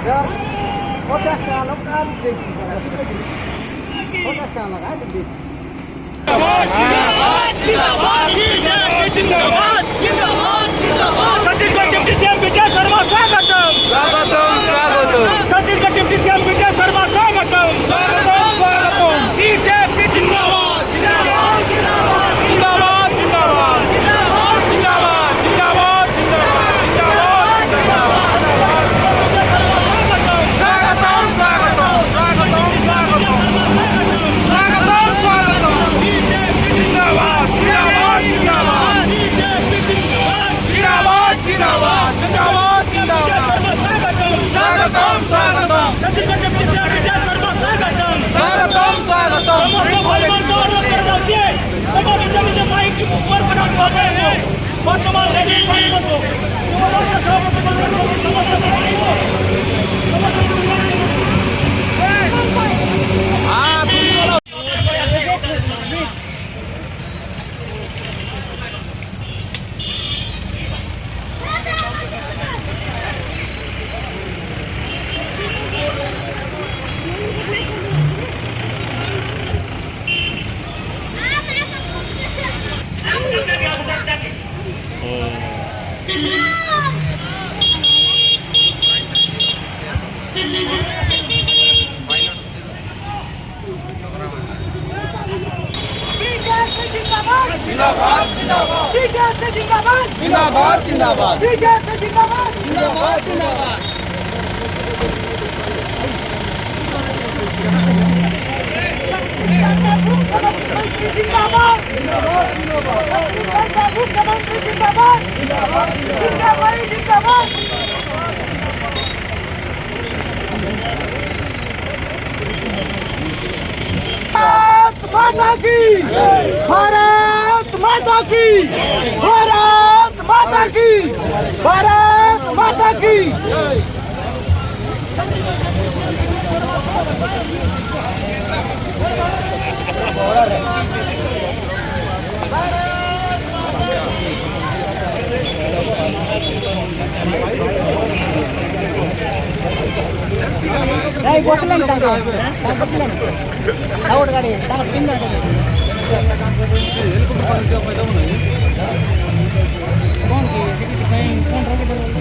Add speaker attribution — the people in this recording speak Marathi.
Speaker 1: यार 50 টাকা কাজ দেখি 50 টাকা লাগায় তো দেখি
Speaker 2: जिंदाबाद जिंदाबाद जिंदाबाद जिंदाबाद छत्तीसगढ़ डिप्टी सीएम विजय शर्मा स्वागतम छत्तीसगढ़ डिप्टी सीएम विजय शर्मा स्वागतम बीजेपी जिंदाबाद जिंदाबाद जिंदाबाद जिंदाबाद जिंदाबाद जिंदाबाद जिंदाबाद जिंदाबाद स्वागतम स्वागतम स्वागतम स्वागतम जिंदाबाद जिंदाबाद जिंदाबाद बीजेपी जिंदाबाद जिंदाबाद जिंदाबाद जिंदाबाद स्वागतम स्वागतम छत्तीसगढ़ डिप्टी सीएम विजय शर्मा स्वागतम स्वागतम स्वागतम माइक ऊपर बना रहे हैं वर्तमान रेडी को
Speaker 1: जिंदाबाद जिंदाबाद बीजेपी जिंदाबाद जिंदाबाद जिंदाबाद बीजेपी जिंदाबाद जिंदाबाद जिंदाबाद मुख्यमंत्री जिंदाबाद जिंदाबाद जिंदाबाद मुख्यमंत्री जिंदाबाद जिंदाबाद जिंदाबाद जिंदाबाद माता की भारत माता की भारत माता की भारत माता की नाही बसला ना बसला आवड गाडी तीन कोण की